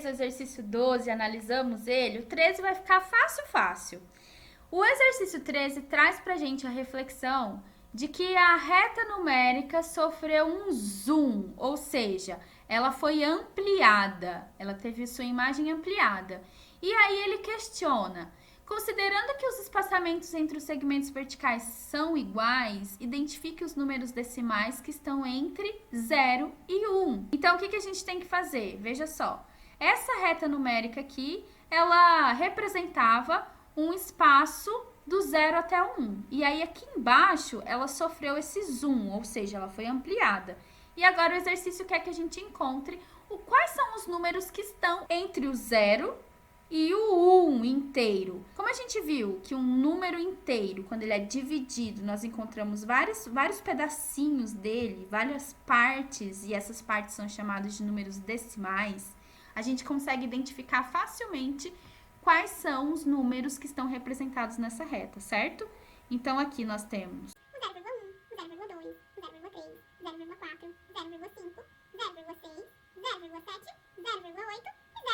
o exercício 12, analisamos ele, o 13 vai ficar fácil. O exercício 13 traz pra gente a reflexão de que a reta numérica sofreu um zoom, ou seja, ela foi ampliada, ela teve sua imagem ampliada. E aí ele questiona, considerando que os espaçamentos entre os segmentos verticais são iguais, identifique os números decimais que estão entre 0 e 1. Então, o que a gente tem que fazer? Veja só, essa reta numérica aqui, ela representava um espaço do 0 até o 1. E aí, aqui embaixo, ela sofreu esse zoom, ou seja, ela foi ampliada. E agora o exercício quer que a gente encontre quais são os números que estão entre o 0 e o 1 inteiro. Como a gente viu que um número inteiro, quando ele é dividido, nós encontramos vários pedacinhos dele, várias partes, e essas partes são chamadas de números decimais, a gente consegue identificar facilmente quais são os números que estão representados nessa reta, certo? Então, aqui nós temos o 0,1, o 0,2, o 0,3, 0,4, 0,5, 0,6, 0,7, 0,8 e 0,9.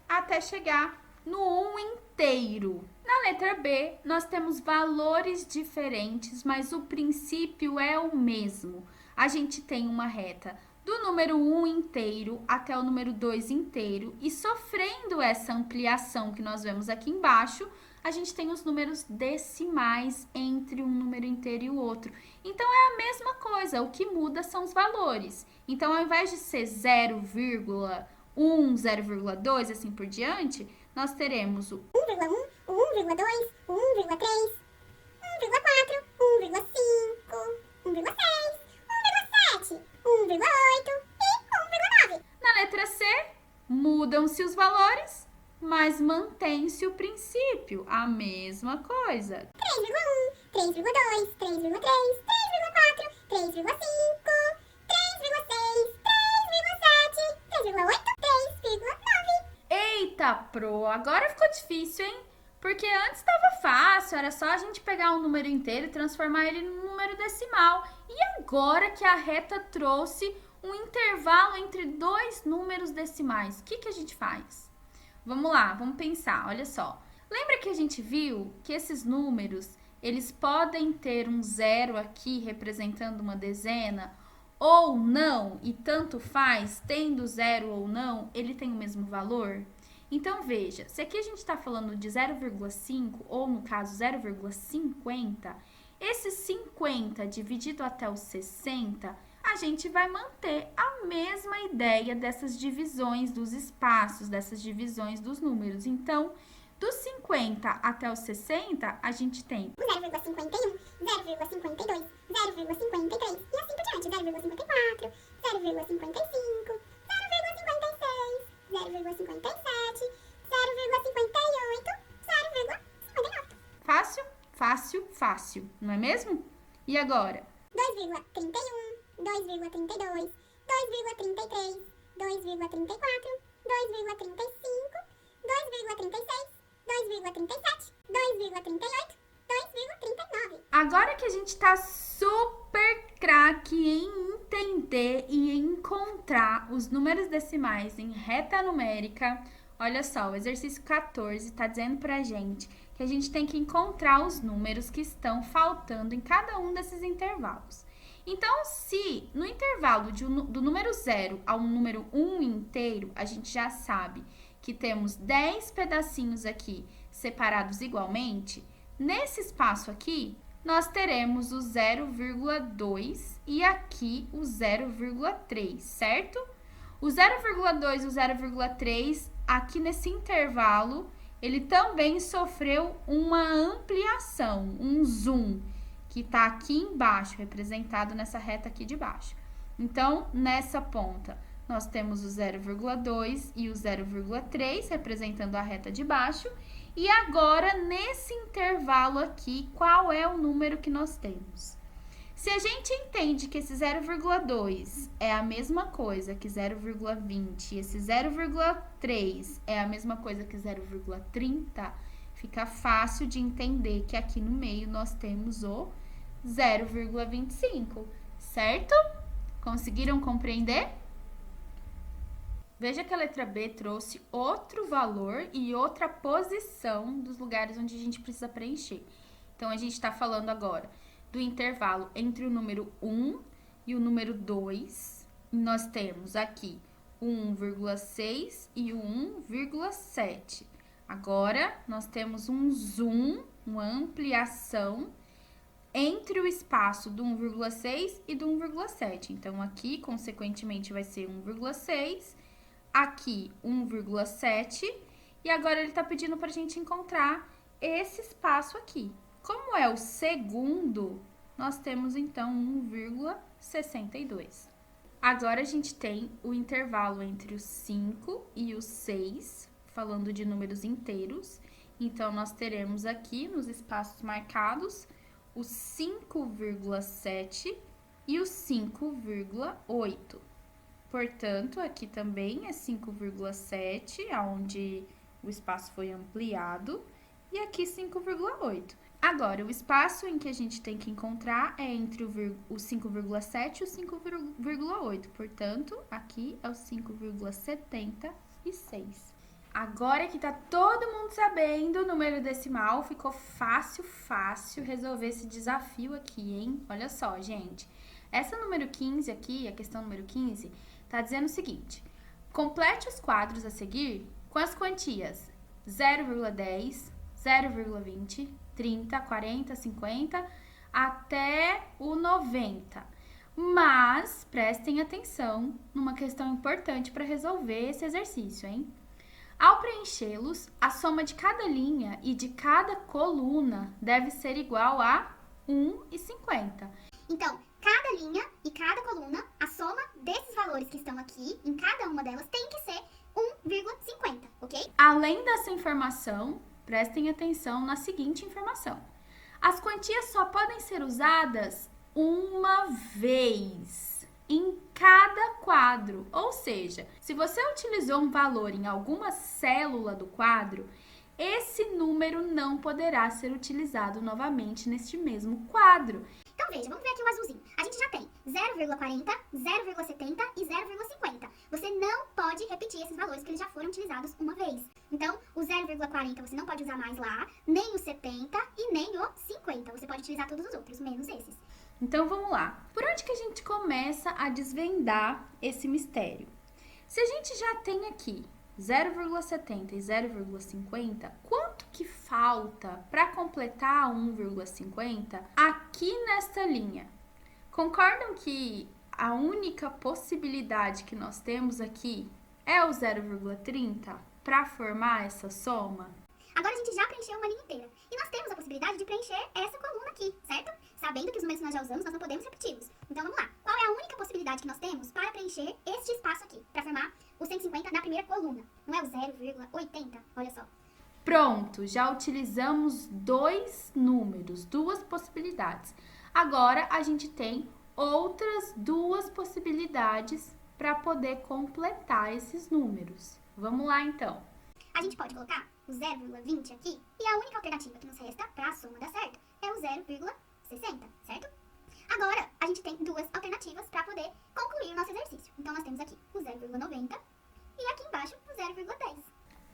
Até chegar no 1 inteiro. Na letra B, nós temos valores diferentes, mas o princípio é o mesmo. A gente tem uma reta do número 1 inteiro até o número 2 inteiro, e sofrendo essa ampliação que nós vemos aqui embaixo, a gente tem os números decimais entre um número inteiro e o outro. Então, é a mesma coisa, o que muda são os valores. Então, ao invés de ser 0,1, 0,2, assim por diante, nós teremos o 1,1, o 1,2, o 1,3, 1,4, 1,5, 1,6, 1,7, 1,8 e 1,9. Na letra C, mudam-se os valores, mas mantém-se o princípio, a mesma coisa. 3,1, 3,2, 3,3, 3,4, 3,5, 3,6, 3,7, 3,8, 3,9. Eita, pro, agora ficou difícil, hein? Porque antes estava fácil, era só a gente pegar um número inteiro e transformar ele num número decimal. E agora que a reta trouxe um intervalo entre dois números decimais, o que a gente faz? Vamos lá, vamos pensar, olha só. Lembra que a gente viu que esses números, eles podem ter um 0 aqui representando uma dezena, ou não, e tanto faz, tendo 0 ou não, ele tem o mesmo valor? Então, veja, se aqui a gente está falando de 0,5, ou no caso 0,50, esse 50 dividido até o 60, a gente vai manter a mesma ideia dessas divisões dos espaços, dessas divisões dos números. Então, dos 50 até os 60, a gente tem 0,51, 0,52, 0,53 e assim por diante, 0,54, 0,55, 0,56, 0,57, 0,58, 0,59. Fácil, fácil, fácil, não é mesmo? E agora? 2,31, 2,32, 2,33, 2,34, 2,35, 2,36, 2,37, 2,38, 2,39. Agora que a gente tá super craque em entender e em encontrar os números decimais em reta numérica, olha só, o exercício 14 tá dizendo pra gente que a gente tem que encontrar os números que estão faltando em cada um desses intervalos. Então, se no intervalo do número 0 ao número 1 inteiro, a gente já sabe que temos 10 pedacinhos aqui separados igualmente, nesse espaço aqui, nós teremos o 0,2 e aqui o 0,3, certo? O 0,2 e o 0,3, aqui nesse intervalo, ele também sofreu uma ampliação, um zoom, que está aqui embaixo, representado nessa reta aqui de baixo. Então, nessa ponta, nós temos o 0,2 e o 0,3, representando a reta de baixo. E agora, nesse intervalo aqui, qual é o número que nós temos? Se a gente entende que esse 0,2 é a mesma coisa que 0,20 e esse 0,3 é a mesma coisa que 0,30, fica fácil de entender que aqui no meio nós temos o 0,25, certo? Conseguiram compreender? Veja que a letra B trouxe outro valor e outra posição dos lugares onde a gente precisa preencher. Então, a gente está falando agora do intervalo entre o número 1 e o número 2. E nós temos aqui o 1,6 e o 1,7. Agora, nós temos um zoom, uma ampliação entre o espaço do 1,6 e do 1,7. Então, aqui, consequentemente, vai ser 1,6, aqui 1,7, e agora ele está pedindo para a gente encontrar esse espaço aqui. Como é o segundo, nós temos, então, 1,62. Agora, a gente tem o intervalo entre o 5 e o 6, falando de números inteiros. Então, nós teremos aqui, nos espaços marcados, o 5,7 e o 5,8. Portanto, aqui também é 5,7, onde o espaço foi ampliado, e aqui 5,8. Agora, o espaço em que a gente tem que encontrar é entre o 5,7 e o 5,8. Portanto, aqui é o 5,76. Agora que tá todo mundo sabendo o número decimal, ficou fácil resolver esse desafio aqui, hein? Olha só, gente. Essa número 15 aqui, a questão número 15, tá dizendo o seguinte: complete os quadros a seguir com as quantias 0,10, 0,20, 30, 40, 50 até o 90. Mas prestem atenção numa questão importante para resolver esse exercício, hein? Ao preenchê-los, a soma de cada linha e de cada coluna deve ser igual a 1,50. Então, cada linha e cada coluna, a soma desses valores que estão aqui, em cada uma delas, tem que ser 1,50, ok? Além dessa informação, prestem atenção na seguinte informação: as quantias só podem ser usadas uma vez em cada quadro. Ou seja, se você utilizou um valor em alguma célula do quadro, esse número não poderá ser utilizado novamente neste mesmo quadro. Então veja, vamos ver aqui o azulzinho. A gente já tem 0,40, 0,70 e 0,50. Você não pode repetir esses valores porque eles já foram utilizados uma vez. Então, o 0,40 você não pode usar mais lá, nem o 70 e nem o 50. Você pode utilizar todos os outros, menos esses. Então, vamos lá. Por onde que a gente começa a desvendar esse mistério? Se a gente já tem aqui 0,70 e 0,50, quanto que falta para completar 1,50 aqui nesta linha? Concordam que a única possibilidade que nós temos aqui é o 0,30 para formar essa soma? Agora a gente já preencheu uma linha inteira. E nós temos a possibilidade de preencher essa coluna aqui, certo? Sabendo que os números que nós já usamos, nós não podemos repeti-los. Então vamos lá. Qual é a única possibilidade que nós temos para preencher este espaço aqui? Para formar o 150 na primeira coluna. Não é o 0,80? Olha só. Pronto, já utilizamos dois números, duas possibilidades. Agora a gente tem outras duas possibilidades para poder completar esses números. Vamos lá então. A gente pode colocar o 0,20 aqui, e a única alternativa que nos resta para a soma dar certo é o 0,60, certo? Agora, a gente tem duas alternativas para poder concluir o nosso exercício. Então, nós temos aqui o 0,90 e aqui embaixo o 0,10.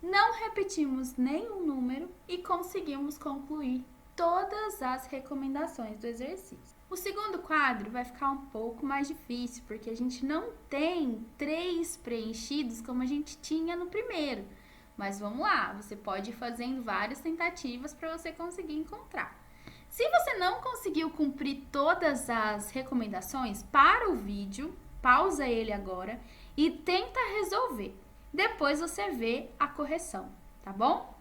Não repetimos nenhum número e conseguimos concluir todas as recomendações do exercício. O segundo quadro vai ficar um pouco mais difícil, porque a gente não tem 3 preenchidos como a gente tinha no primeiro. Mas vamos lá, você pode ir fazendo várias tentativas para você conseguir encontrar. Se você não conseguiu cumprir todas as recomendações, para o vídeo, pausa ele agora e tenta resolver. Depois você vê a correção, tá bom?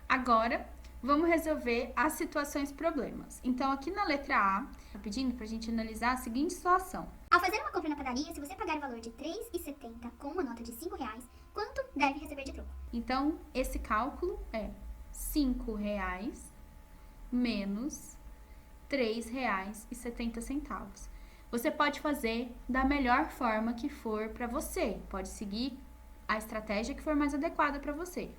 Agora, vamos resolver as situações problemas. Então, aqui na letra A, tá pedindo pra gente analisar a seguinte situação. Ao fazer uma compra na padaria, se você pagar o valor de R$ 3,70 com uma nota de R$5, quanto deve receber de troco? Então, esse cálculo é R$5 menos R$3,70. Você pode fazer da melhor forma que for para você, pode seguir a estratégia que for mais adequada para você.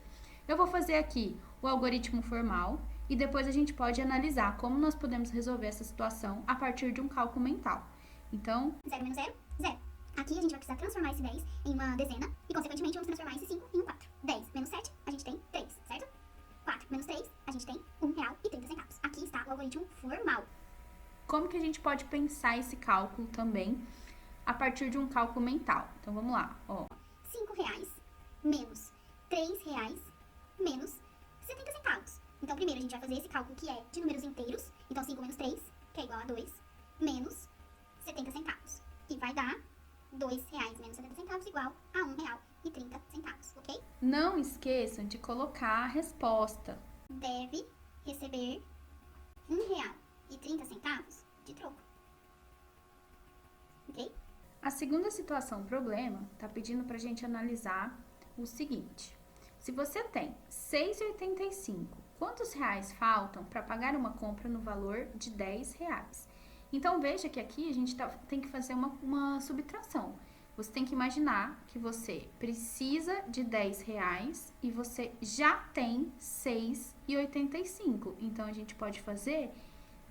Eu vou fazer aqui o algoritmo formal e depois a gente pode analisar como nós podemos resolver essa situação a partir de um cálculo mental. Então, 0 menos 0, 0. Aqui a gente vai precisar transformar esse 10 em uma dezena e, consequentemente, vamos transformar esse 5 em um 4. 10 menos 7, a gente tem 3, certo? 4 menos 3, a gente tem R$1,30. Aqui está o algoritmo formal. como que a gente pode pensar esse cálculo também a partir de um cálculo mental? Então, vamos lá, ó. R$5 menos R$3 menos 70 centavos. Então, primeiro a gente vai fazer esse cálculo que é de números inteiros. Então, 5 menos 3, que é igual a 2, menos 70 centavos. Que vai dar R$2 menos 70 centavos igual a R$1,30, ok? Não esqueçam de colocar a resposta. Deve receber R$1,30 de troco. Ok? A segunda situação problema está pedindo para a gente analisar o seguinte. Se você tem R$6,85, quantos reais faltam para pagar uma compra no valor de R$10? Então, veja que aqui a gente tem que fazer uma subtração. Você tem que imaginar que você precisa de R$10 e você já tem R$6,85. Então, a gente pode fazer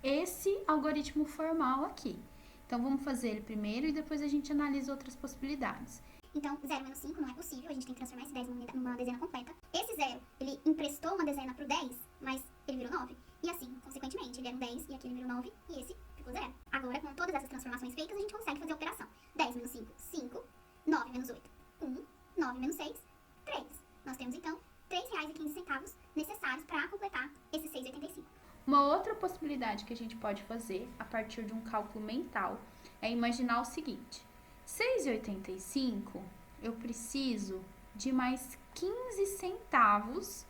esse algoritmo formal aqui. Então, vamos fazer ele primeiro e depois a gente analisa outras possibilidades. Então, 0 menos 5 não é possível, a gente tem que transformar esse 10 numa dezena completa. Esse 0, ele emprestou uma dezena pro 10, mas ele virou 9. E assim, consequentemente, ele era um 10 e aqui ele virou 9 e esse ficou 0. Agora, com todas essas transformações feitas, a gente consegue fazer a operação. 10 menos 5, 5. 9 menos 8, 1. 9 menos 6, 3. Nós temos, então, R$3,15 necessários para completar esse 6,85. Uma outra possibilidade que a gente pode fazer a partir de um cálculo mental é imaginar o seguinte. 6,85, eu preciso de mais 15 centavos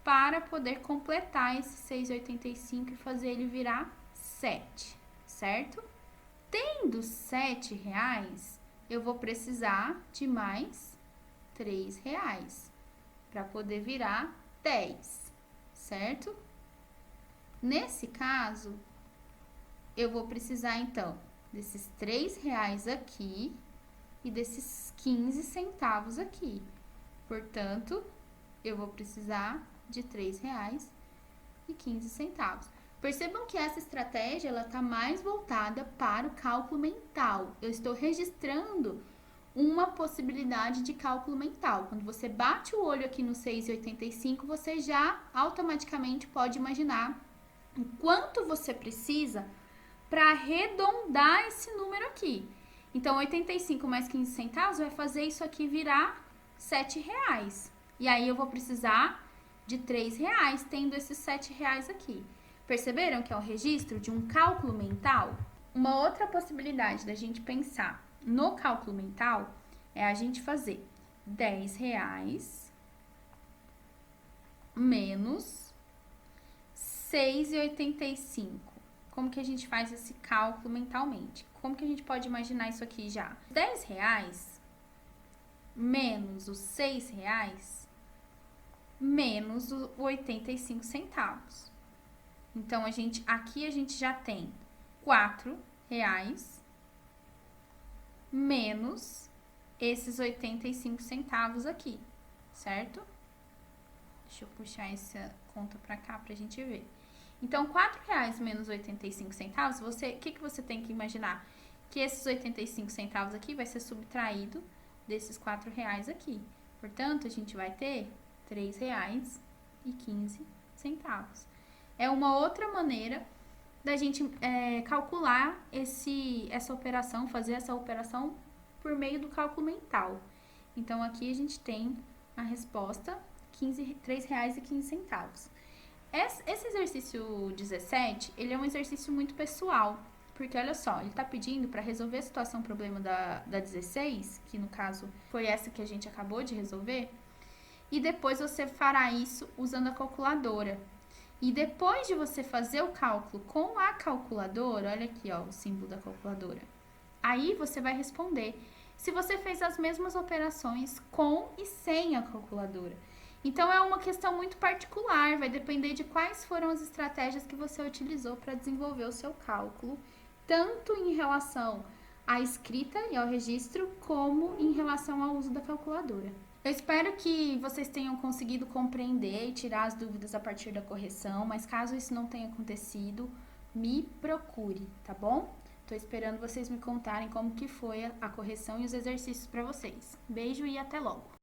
para poder completar esse 6,85 e fazer ele virar 7, certo? Tendo R$7, eu vou precisar de mais R$3 para poder virar 10, certo? Nesse caso, eu vou precisar, então, desses R$3 aqui e desses 15 centavos aqui. Portanto, eu vou precisar de R$3,15. Percebam que essa estratégia ela está mais voltada para o cálculo mental. Eu estou registrando uma possibilidade de cálculo mental. Quando você bate o olho aqui no 6,85, você já automaticamente pode imaginar o quanto você precisa para arredondar esse número aqui. Então, 85 mais 15 centavos vai fazer isso aqui virar R$7. E aí, eu vou precisar de R$3, tendo esses R$7 aqui. Perceberam que é um registro de um cálculo mental? Uma outra possibilidade da gente pensar no cálculo mental é a gente fazer R$10 menos 6,85. Como que a gente faz esse cálculo mentalmente? Como que a gente pode imaginar isso aqui já? R$10 menos os R$6 menos os 85 centavos. Então, aqui a gente já tem R$4 menos esses 85 centavos aqui, certo? Deixa eu puxar essa conta pra cá pra gente ver. Então, R$4 menos 85 centavos, o que você tem que imaginar? Que esses 85 centavos aqui vai ser subtraído desses R$4 aqui. Portanto, a gente vai ter R$3,15. É uma outra maneira da gente calcular essa operação, fazer essa operação por meio do cálculo mental. Então, aqui a gente tem a resposta, R$3,15. Esse exercício 17, ele é um exercício muito pessoal, porque olha só, ele está pedindo para resolver a situação problema da 16, que no caso foi essa que a gente acabou de resolver, e depois você fará isso usando a calculadora. E depois de você fazer o cálculo com a calculadora, olha aqui, ó, o símbolo da calculadora. Aí você vai responder se você fez as mesmas operações com e sem a calculadora. Então, é uma questão muito particular, vai depender de quais foram as estratégias que você utilizou para desenvolver o seu cálculo tanto em relação à escrita e ao registro, como em relação ao uso da calculadora. Eu espero que vocês tenham conseguido compreender e tirar as dúvidas a partir da correção, mas caso isso não tenha acontecido, me procure, tá bom? Tô esperando vocês me contarem como que foi a correção e os exercícios para vocês. Beijo e até logo!